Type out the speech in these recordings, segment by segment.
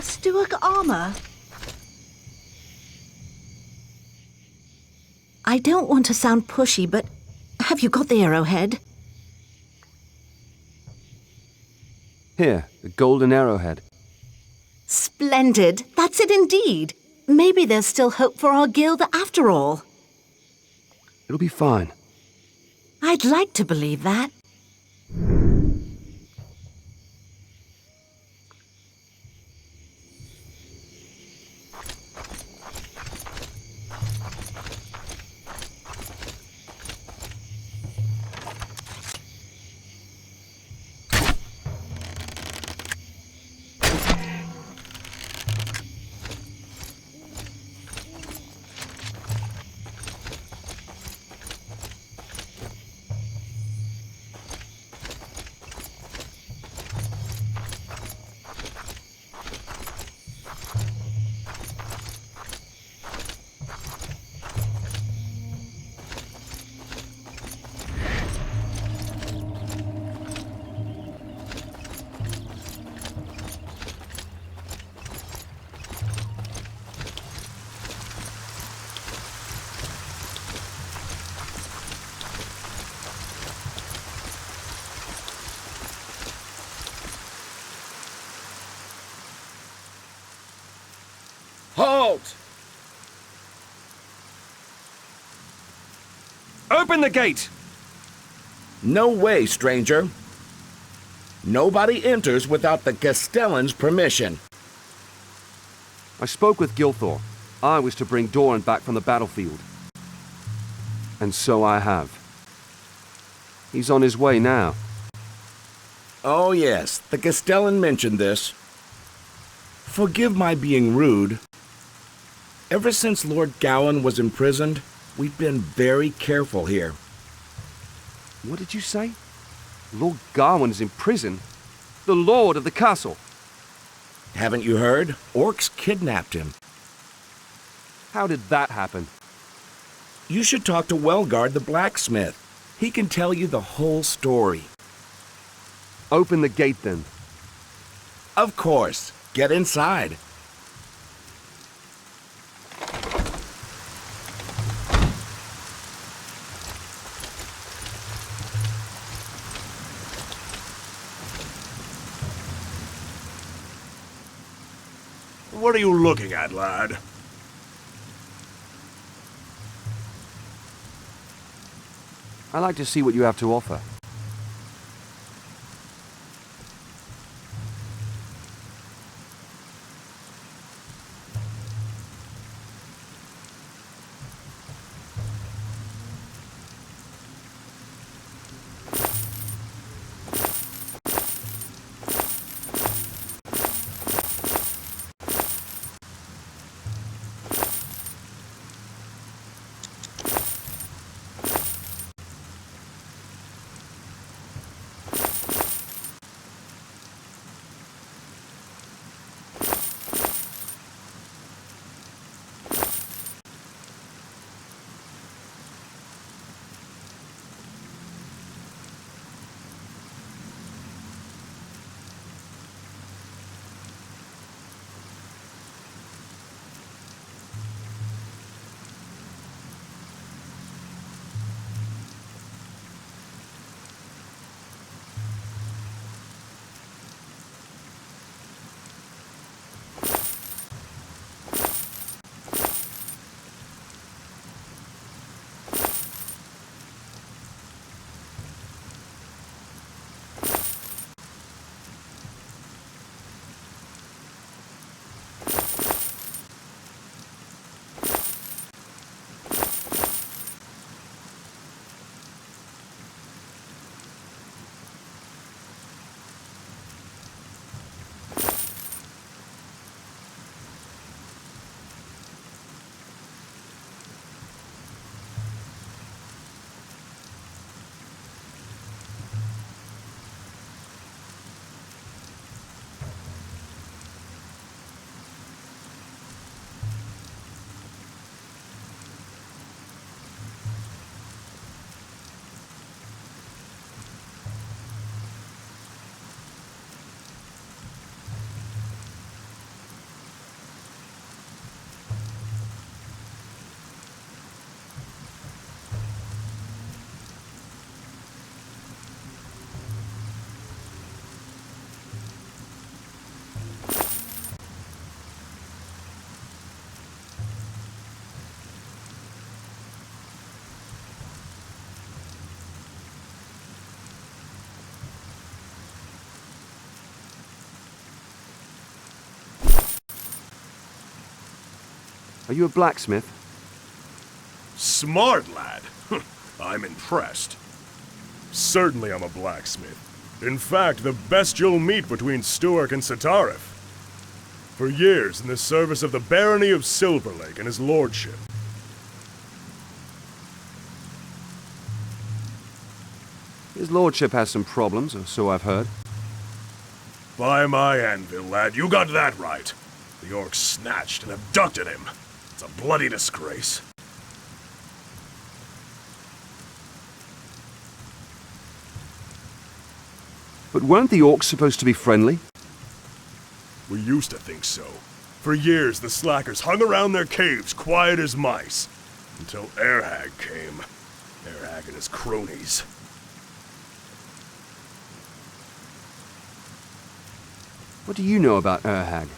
A Stuart armor? I don't want to sound pushy, but have you got the arrowhead? Here, the golden arrowhead. Splendid. That's it indeed. Maybe there's still hope for our guild after all. It'll be fine. I'd like to believe that. Halt! Open the gate! No way, stranger. Nobody enters without the Castellan's permission. I spoke with Gilthor. I was to bring Doran back from the battlefield. And so I have. He's on his way now. Oh yes, the Castellan mentioned this. Forgive my being rude. Ever since Lord Gawain was imprisoned, we've been very careful here. What did you say? Lord Gawain is in prison? The lord of the castle? Haven't you heard? Orcs kidnapped him. How did that happen? You should talk to Welgard the blacksmith. He can tell you the whole story. Open the gate then. Of course. Get inside. What are you looking at, lad? I like to see what you have to offer. Are you a blacksmith? Smart, lad. I'm impressed. Certainly I'm a blacksmith. In fact, the best you'll meet between Stuart and Satarif. For years in the service of the barony of Silver Lake and his lordship. His lordship has some problems, or so I've heard. By my anvil, lad, you got that right. The orcs snatched and abducted him. It's a bloody disgrace. But weren't the orcs supposed to be friendly? We used to think so. For years, the slackers hung around their caves quiet as mice. Until Erhag came. Erhag and his cronies. What do you know about Erhag?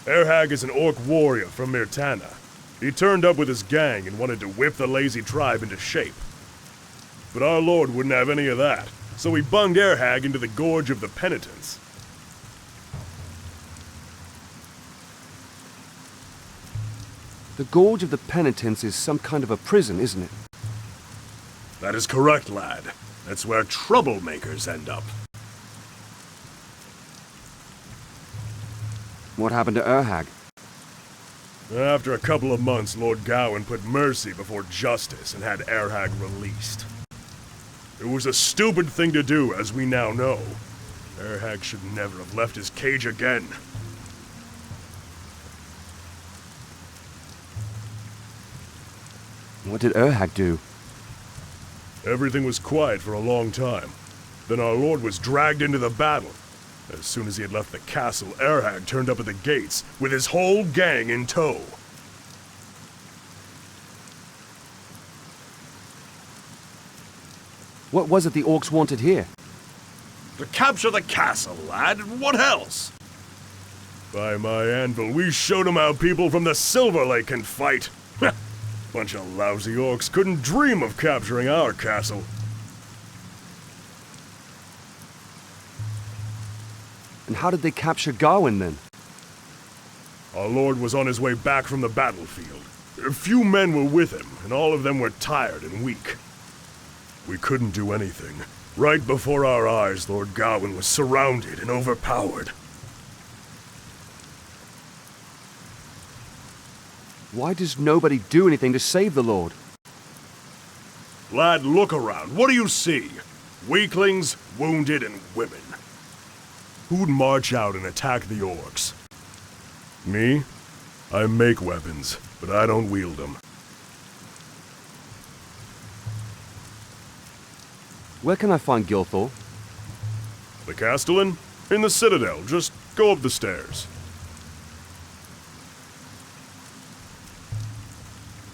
Erhag is an orc warrior from Mirtana. He turned up with his gang and wanted to whip the lazy tribe into shape. But our lord wouldn't have any of that, so he bunged Erhag into the Gorge of the Penitents. The Gorge of the Penitents is some kind of a prison, isn't it? That is correct, lad. That's where troublemakers end up. What happened to Erhag? After a couple of months, Lord Gawain put mercy before justice and had Erhag released. It was a stupid thing to do, as we now know. Erhag should never have left his cage again. What did Erhag do? Everything was quiet for a long time. Then our lord was dragged into the battle. As soon as he had left the castle, Erhag turned up at the gates, with his whole gang in tow. What was it the orcs wanted here? To capture the castle, lad. What else? By my anvil, we showed 'em how people from the Silver Lake can fight. Bunch of lousy orcs couldn't dream of capturing our castle. And how did they capture Gawain then? Our lord was on his way back from the battlefield. A few men were with him, and all of them were tired and weak. We couldn't do anything. Right before our eyes, Lord Gawain was surrounded and overpowered. Why does nobody do anything to save the Lord? Lad, look around. What do you see? Weaklings, wounded, and women. Who'd march out and attack the orcs? Me? I make weapons, but I don't wield them. Where can I find Gilthor? The Castellan? In the Citadel. Just go up the stairs.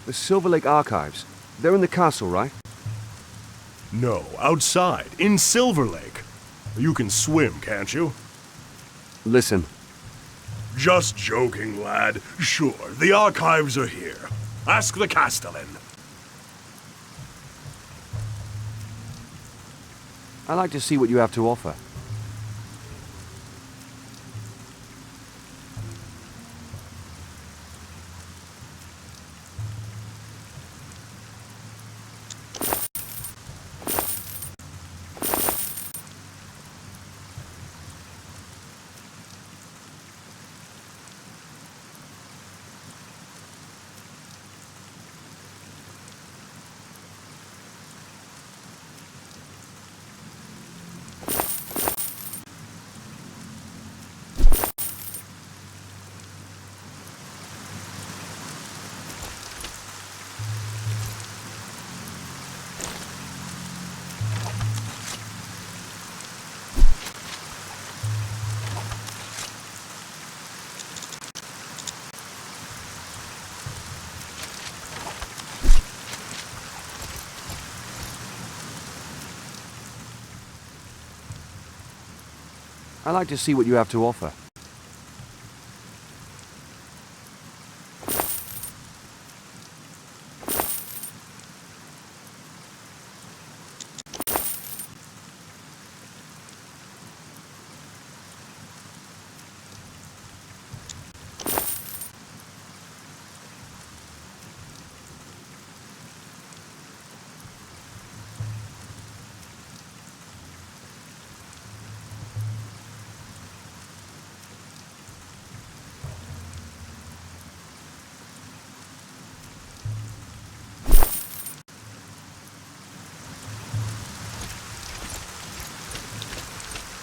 The Silver Lake Archives. They're in the castle, right? No, outside, in Silver Lake. You can swim, can't you? Listen, Just joking, lad. Sure, the archives are here. Ask the Castellan. I'd like to see what you have to offer. I'd like to see what you have to offer.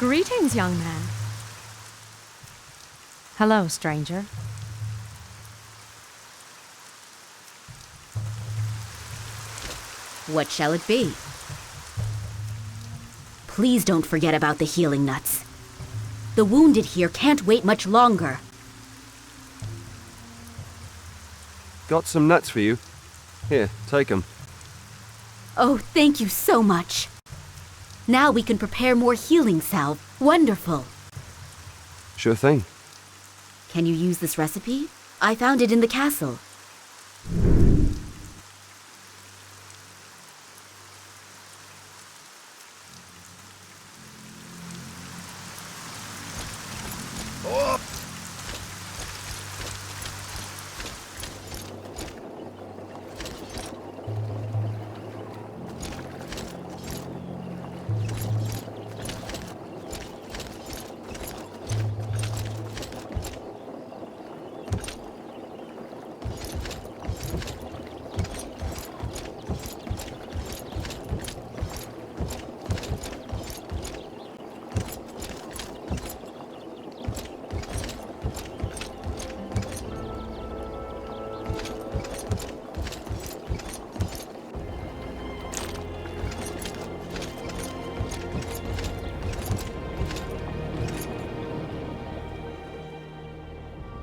Greetings, young man. Hello, stranger. What shall it be? Please don't forget about the healing nuts. The wounded here can't wait much longer. Got some nuts for you. Here, take 'em. Oh, thank you so much. Now we can prepare more healing salve. Wonderful. Sure thing. Can you use this recipe? I found it in the castle.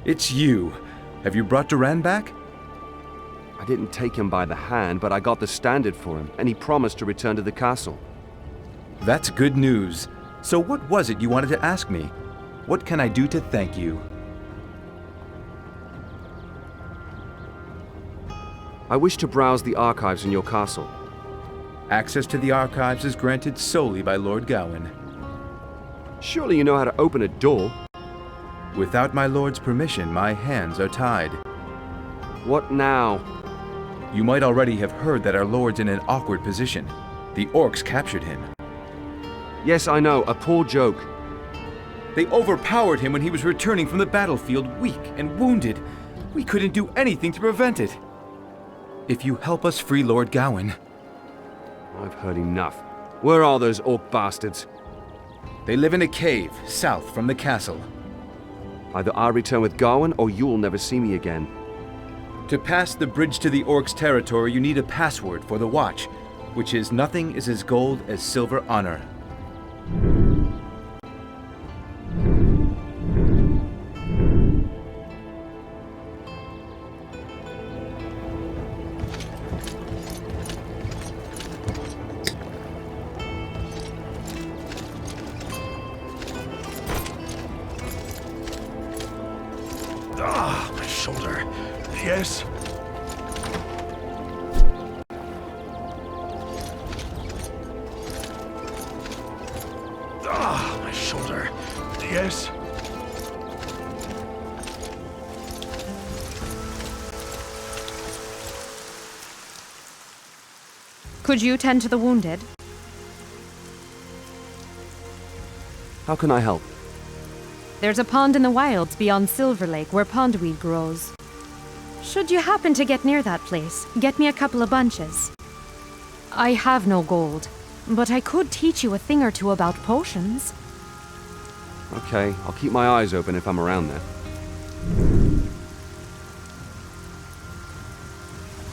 It's you. Have you brought Duran back? I didn't take him by the hand, but I got the standard for him, and he promised to return to the castle. That's good news. So what was it you wanted to ask me? What can I do to thank you? I wish to browse the archives in your castle. Access to the archives is granted solely by Lord Gawain. Surely you know how to open a door. Without my lord's permission, my hands are tied. What now? You might already have heard that our lord's in an awkward position. The orcs captured him. Yes, I know, a poor joke. They overpowered him when he was returning from the battlefield, weak and wounded. We couldn't do anything to prevent it. If you help us free Lord Gawain... I've heard enough. Where are those orc bastards? They live in a cave, south from the castle. Either I return with Gawain, or you'll never see me again. To pass the bridge to the orcs' territory, you need a password for the watch, which is nothing is as gold as silver honor. Ah, my shoulder. Yes? Ah, my shoulder. Yes? Could you tend to the wounded? How can I help? There's a pond in the wilds beyond Silver Lake where pondweed grows. Should you happen to get near that place, get me a couple of bunches. I have no gold, but I could teach you a thing or two about potions. Okay, I'll keep my eyes open if I'm around there.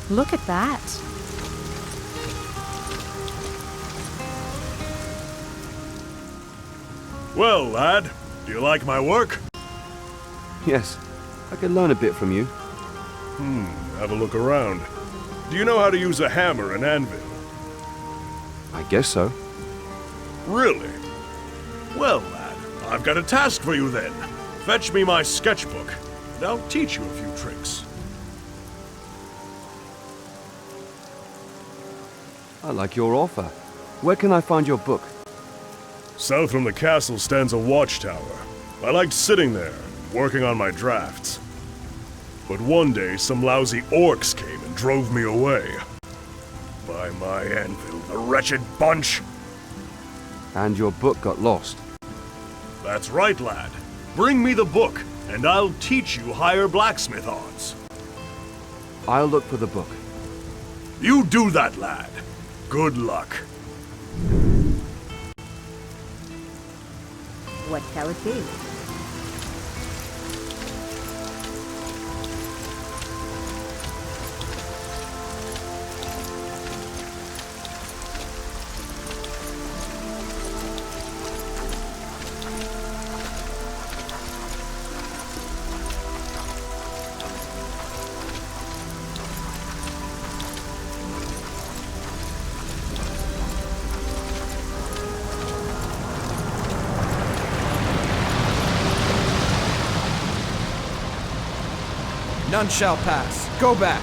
Look at that. Well, lad, do you like my work? Yes, I could learn a bit from you. Have a look around. Do you know how to use a hammer and anvil? I guess so. Really? Well, lad, I've got a task for you then. Fetch me my sketchbook, and I'll teach you a few tricks. I like your offer. Where can I find your book? South from the castle stands a watchtower. I liked sitting there, working on my drafts. But one day, some lousy orcs came and drove me away. By my anvil, the wretched bunch! And your book got lost. That's right, lad. Bring me the book, and I'll teach you higher blacksmith arts. I'll look for the book. You do that, lad. Good luck. What shall it be? None shall pass. Go back.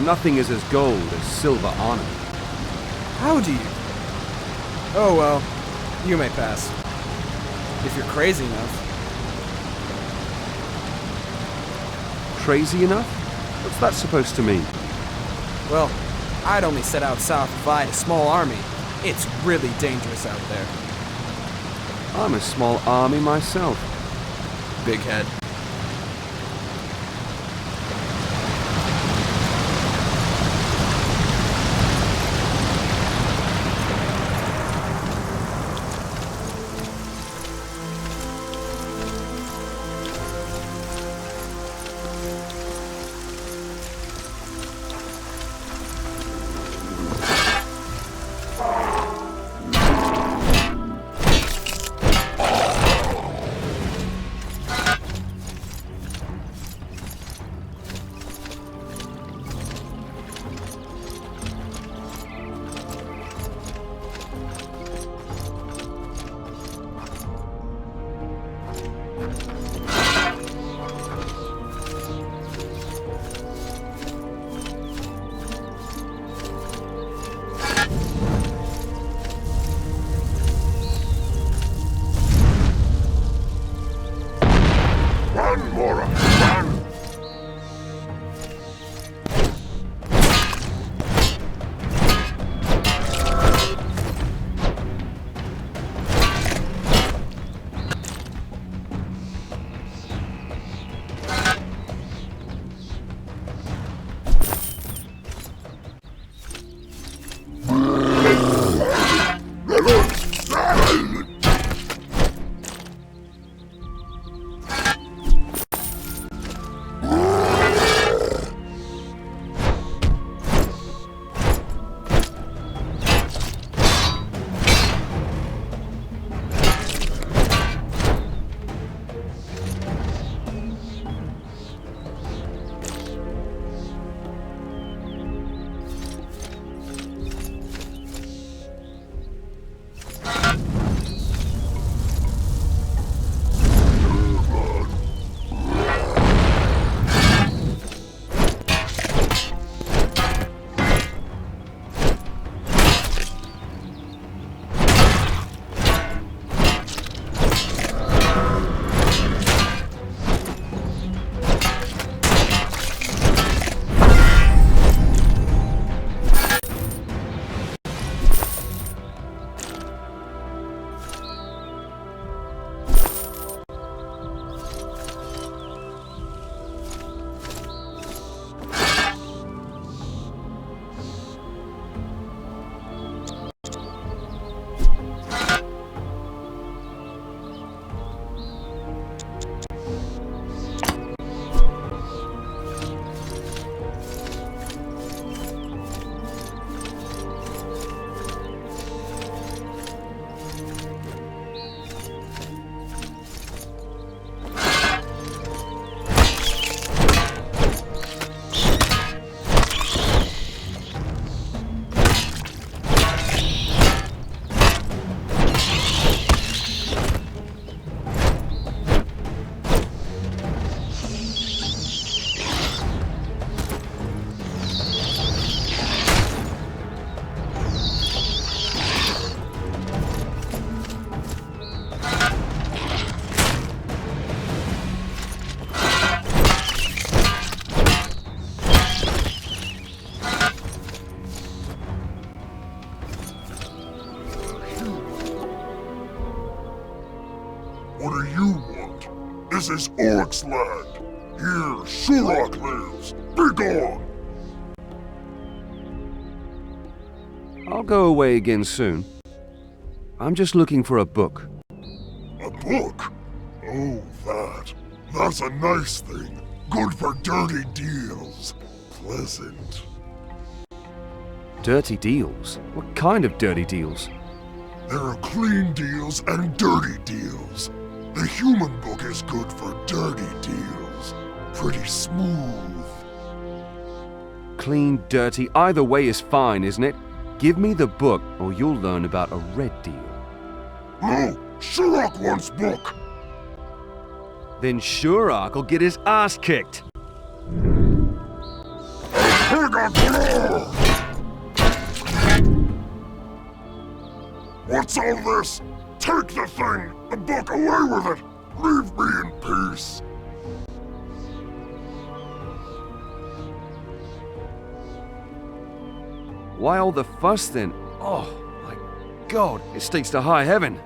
Nothing is as gold as silver honor. How do you? Oh well, you may pass. If you're crazy enough. Crazy enough? What's that supposed to mean? Well, I'd only set out south if I had a small army. It's really dangerous out there. I'm a small army myself. Big head. What do you want? This is Orc's land. Here, Shurok lives. Be gone! I'll go away again soon. I'm just looking for a book. A book? Oh, that. That's a nice thing. Good for dirty deals. Pleasant. Dirty deals? What kind of dirty deals? There are clean deals and dirty deals. The human book is good for dirty deals. Pretty smooth. Clean, dirty, either way is fine, isn't it? Give me the book, or you'll learn about a red deal. No, Sherlock wants book. Then Shurak will get his ass kicked. What's all this? Take the thing! The book, away with it! Leave me in peace! Why all the fuss then? Oh, my God, it stinks to high heaven.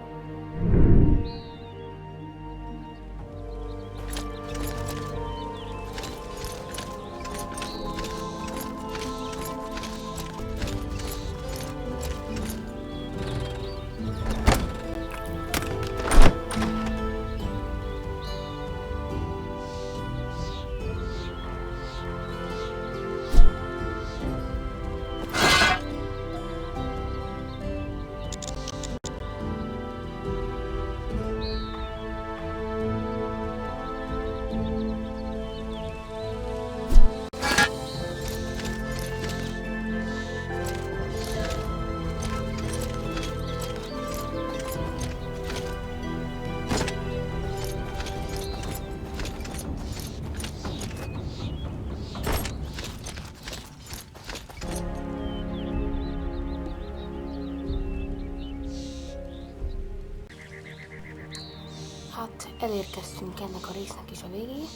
Hát elérkeztünk ennek a résznek is a végéig.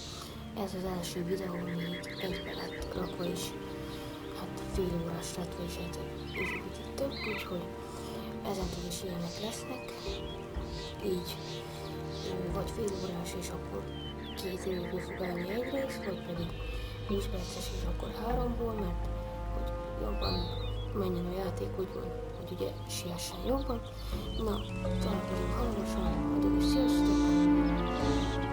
Ez az első videó még egybe lett rakva is. Hát fél órás lett, és egy több, úgyhogy ezentúl is ilyenek lesznek. Így vagy fél órás, és akkor 2 évből fog állni egy rész, vagy pedig 20 perces, és akkor 3-ból, mert hogy jobban menjen a játék, úgymond, hogy ugye siessen jobban. Na, találkozunk hamarosan, addig is sziasztok!